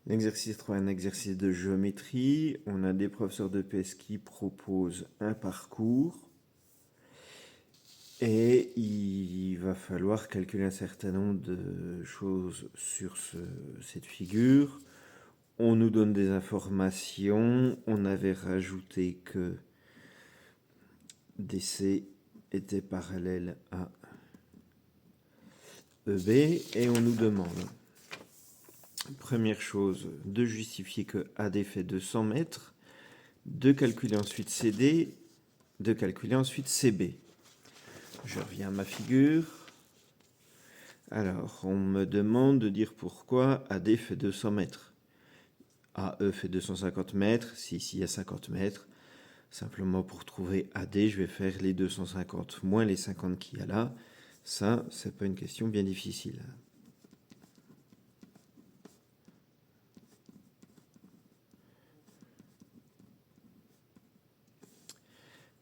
L'exercice 3 est un exercice de géométrie. On a des professeurs de PS qui proposent un parcours. Et il va falloir calculer un certain nombre de choses sur cette figure. On nous donne des informations. On avait rajouté que DC était parallèle à EB. Et on nous demande, première chose, de justifier que AD fait 200 mètres, de calculer ensuite CD, de calculer ensuite CB. Je reviens à ma figure. Alors, on me demande de dire pourquoi AD fait 200 mètres. AE fait 250 mètres, si ici il y a 50 mètres. Simplement pour trouver AD, je vais faire les 250 moins les 50 qu'il y a là. Ça, c'est pas une question bien difficile.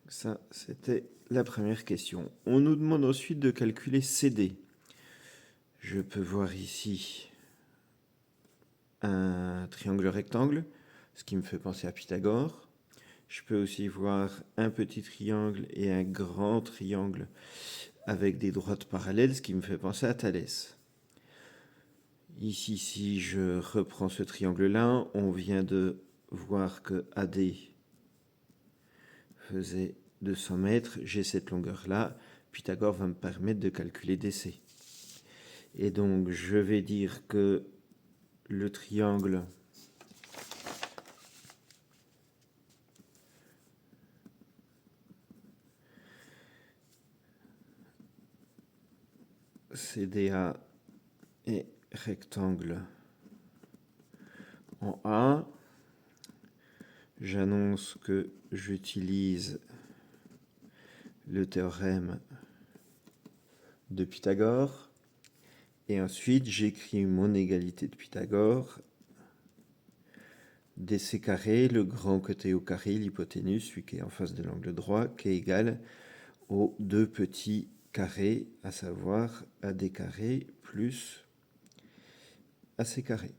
Ça, c'était la première question. On nous demande ensuite de calculer CD. Je peux voir ici un triangle rectangle, ce qui me fait penser à Pythagore. Je peux aussi voir un petit triangle et un grand triangle avec des droites parallèles, ce qui me fait penser à Thalès. Ici, si je reprends ce triangle-là, on vient de voir que AD faisait 200 mètres. J'ai cette longueur-là. Pythagore va me permettre de calculer DC. Et donc, je vais dire que le triangle CDA est rectangle en A. J'annonce que j'utilise le théorème de Pythagore. Et ensuite, j'écris mon égalité de Pythagore. DC carré, le grand côté au carré, l'hypoténuse, celui qui est en face de l'angle droit, qui est égal aux deux petits carrés, à savoir AD carré plus AC carré.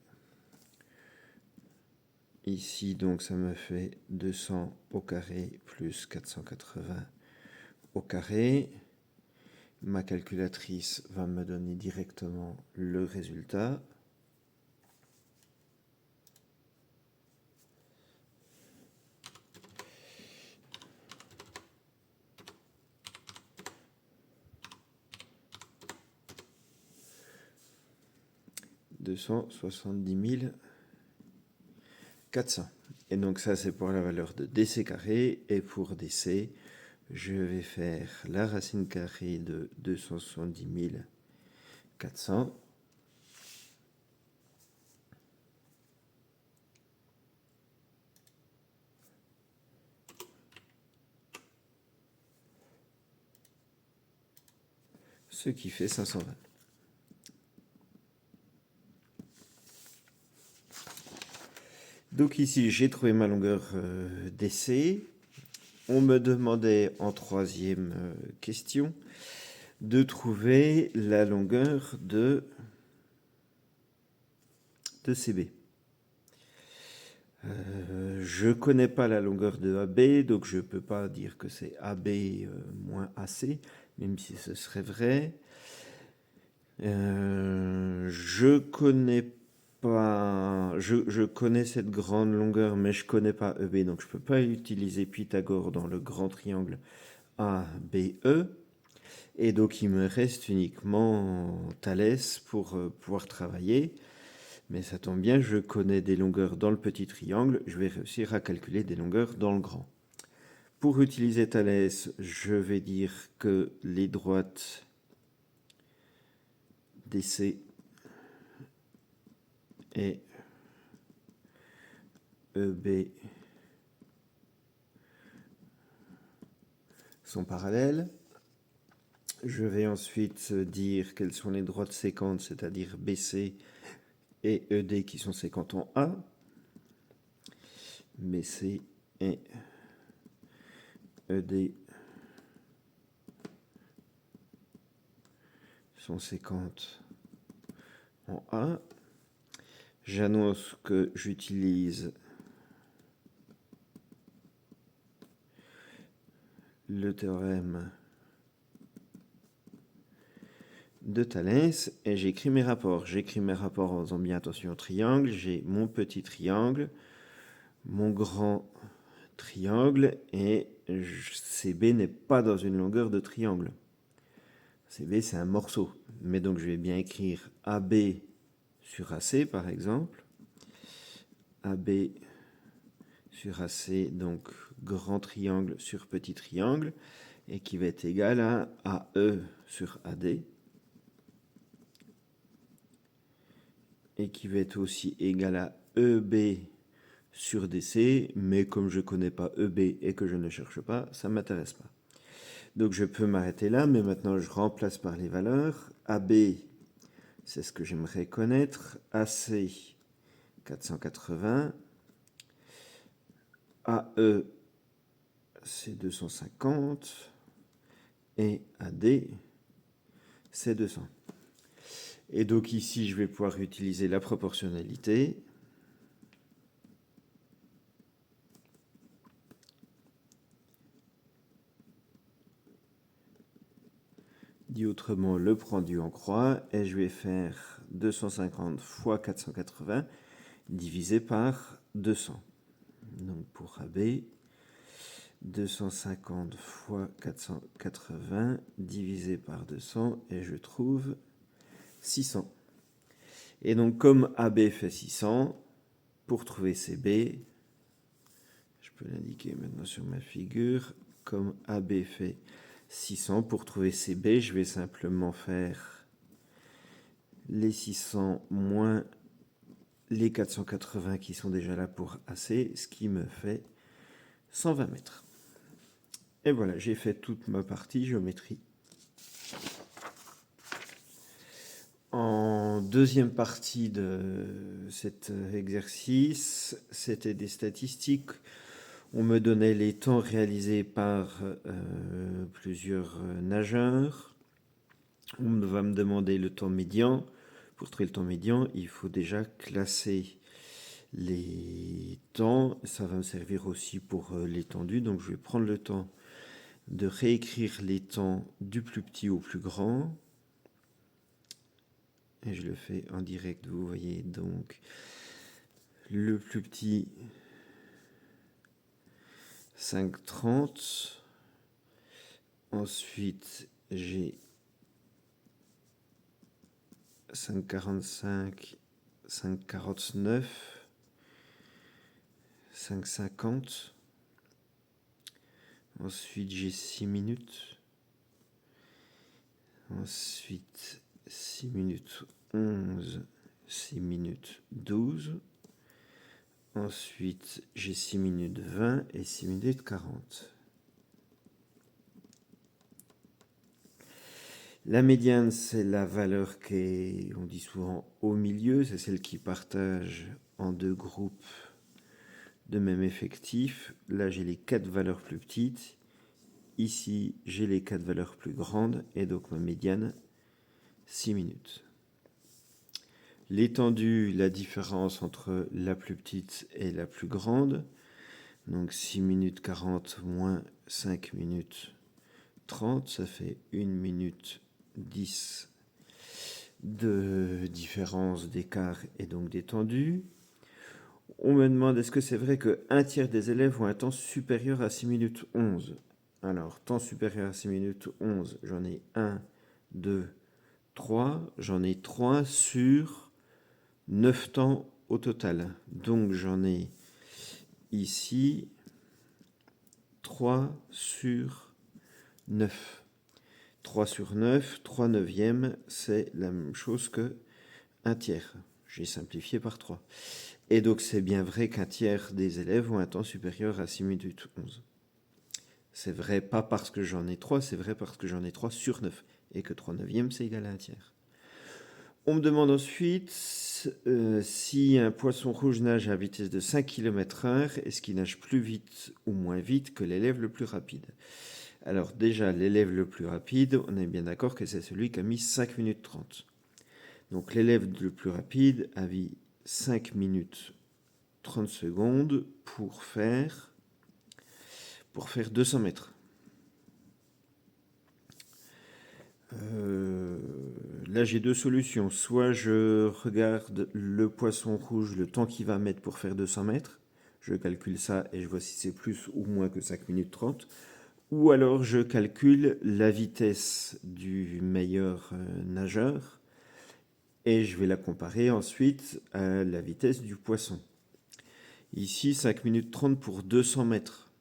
Ici, donc, ça me fait 200 au carré plus 480 au carré. Ma calculatrice va me donner directement le résultat. « 270 400. Et donc ça, c'est pour la valeur de DC carré. Et pour DC, je vais faire la racine carrée de 270 400. Ce qui fait 520. Donc ici, j'ai trouvé ma longueur DC. On me demandait en troisième question de trouver la longueur de CB. Je ne connais pas la longueur de AB, donc je ne peux pas dire que c'est AB moins AC, même si ce serait vrai. Je connais pas, je connais cette grande longueur, mais je connais pas EB, donc je peux pas utiliser Pythagore dans le grand triangle ABE. Et donc il me reste uniquement Thalès pour pouvoir travailler. Mais ça tombe bien, je connais des longueurs dans le petit triangle, je vais réussir à calculer des longueurs dans le grand. Pour utiliser Thalès, je vais dire que les droites DC et EB sont parallèles. Je vais ensuite dire quelles sont les droites séquentes, c'est-à-dire BC et ED qui sont séquentes en A. BC et ED sont séquentes en A. J'annonce que j'utilise le théorème de Thalès et j'écris mes rapports. J'écris mes rapports en faisant bien attention au triangle. J'ai mon petit triangle, mon grand triangle et CB n'est pas dans une longueur de triangle. CB, c'est un morceau. Mais donc, je vais bien écrire AB sur AC, par exemple. AB sur AC, donc grand triangle sur petit triangle, et qui va être égal à AE sur AD, et qui va être aussi égal à EB sur DC, mais comme je ne connais pas EB et que je ne cherche pas, ça ne m'intéresse pas. Donc je peux m'arrêter là, mais maintenant je remplace par les valeurs. AB, c'est ce que j'aimerais connaître. AC, 480. AE, c'est 250. Et AD, c'est 200. Et donc ici, je vais pouvoir utiliser la proportionnalité. Dit autrement, le pendu en croix, et je vais faire 250 fois 480 divisé par 200. Donc pour AB, 250 fois 480 divisé par 200, et je trouve 600. Et donc comme AB fait 600, pour trouver CB, je peux l'indiquer maintenant sur ma figure, comme AB fait 600, pour trouver CB, je vais simplement faire les 600 moins les 480 qui sont déjà là pour AC, ce qui me fait 120 mètres. Et voilà, j'ai fait toute ma partie géométrie. En deuxième partie de cet exercice, c'était des statistiques. On me donnait les temps réalisés par plusieurs nageurs. On va me demander le temps médian. Pour trouver le temps médian, il faut déjà classer les temps. Ça va me servir aussi pour l'étendue. Donc je vais prendre le temps de réécrire les temps du plus petit au plus grand. Et je le fais en direct, vous voyez. Donc le plus petit, 5,30. Ensuite, j'ai 5,45, 5,49, 5,50. Ensuite, j'ai 6 minutes. Ensuite, 6 minutes 11, 6 minutes 12. Ensuite, j'ai 6 minutes 20 et 6 minutes 40. La médiane, c'est la valeur qui est, on dit souvent, au milieu. C'est celle qui partage en deux groupes de même effectif. Là, j'ai les 4 valeurs plus petites. Ici, j'ai les 4 valeurs plus grandes. Et donc, ma médiane, 6 minutes. L'étendue, la différence entre la plus petite et la plus grande. Donc 6 minutes 40 moins 5 minutes 30, ça fait 1 minute 10 de différence d'écart et donc d'étendue. On me demande est-ce que c'est vrai qu'un tiers des élèves ont un temps supérieur à 6 minutes 11. Alors, temps supérieur à 6 minutes 11, j'en ai 1, 2, 3. J'en ai 3 sur 9 temps au total. Donc j'en ai ici 3 sur 9. 3 sur 9, 3 neuvièmes, c'est la même chose que un tiers. J'ai simplifié par 3. Et donc c'est bien vrai qu'un tiers des élèves ont un temps supérieur à 6 minutes 11. C'est vrai pas parce que j'en ai 3, c'est vrai parce que j'en ai 3 sur 9. Et que 3 neuvièmes, c'est égal à un tiers. On me demande ensuite si un poisson rouge nage à vitesse de 5 km/h, est-ce qu'il nage plus vite ou moins vite que l'élève le plus rapide? Alors déjà, l'élève le plus rapide, on est bien d'accord que c'est celui qui a mis 5 minutes 30. Donc l'élève le plus rapide a mis 5 minutes 30 secondes pour faire 200 mètres. Là, j'ai deux solutions. Soit je regarde le poisson rouge, le temps qu'il va mettre pour faire 200 mètres. Je calcule ça et je vois si c'est plus ou moins que 5 minutes 30. Ou alors je calcule la vitesse du meilleur nageur et je vais la comparer ensuite à la vitesse du poisson. Ici, 5 minutes 30 pour 200 mètres.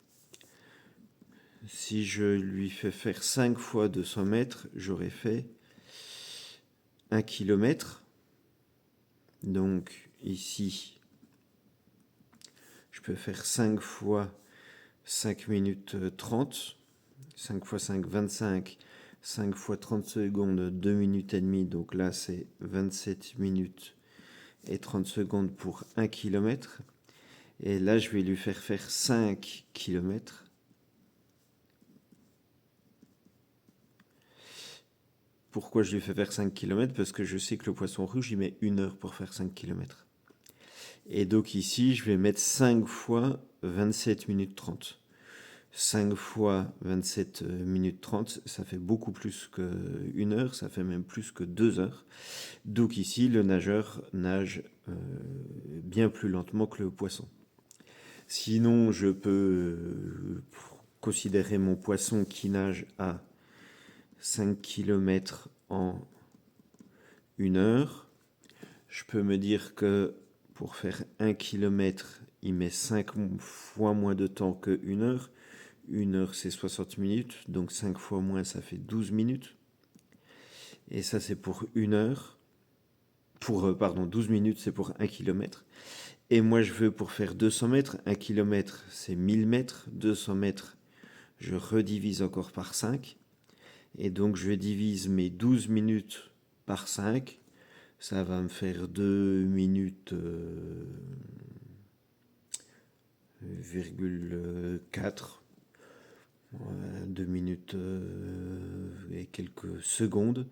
Si je lui fais faire 5 fois 200 mètres, j'aurais fait 1 km. Donc ici, je peux faire 5 fois 5 minutes 30. 5 fois 5, 25. 5 fois 30 secondes, 2 minutes et demie. Donc là, c'est 27 minutes et 30 secondes pour 1 km. Et là, je vais lui faire 5 km. Pourquoi je lui fais faire 5 km? Parce que je sais que le poisson rouge, il met 1 heure pour faire 5 km. Et donc ici, je vais mettre 5 fois 27 minutes 30. 5 fois 27 minutes 30, ça fait beaucoup plus que 1 heure, ça fait même plus que 2 heures. Donc ici, le nageur nage bien plus lentement que le poisson. Sinon, je peux considérer mon poisson qui nage à 5 km en 1 heure. Je peux me dire que pour faire 1 km, il met 5 fois moins de temps que 1 heure. 1 heure, c'est 60 minutes, donc 5 fois moins, ça fait 12 minutes. Et ça, c'est pour 1 heure. 12 minutes, c'est pour 1 km. Et moi, je veux pour faire 200 mètres. 1 km, c'est 1000 mètres. 200 mètres, je redivise encore par 5. Et donc, je divise mes 12 minutes par 5. Ça va me faire 2 minutes 4. 2 minutes et quelques secondes.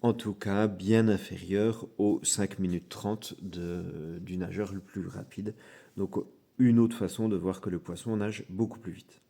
En tout cas, bien inférieur aux 5 minutes 30 du nageur le plus rapide. Donc, une autre façon de voir que le poisson nage beaucoup plus vite.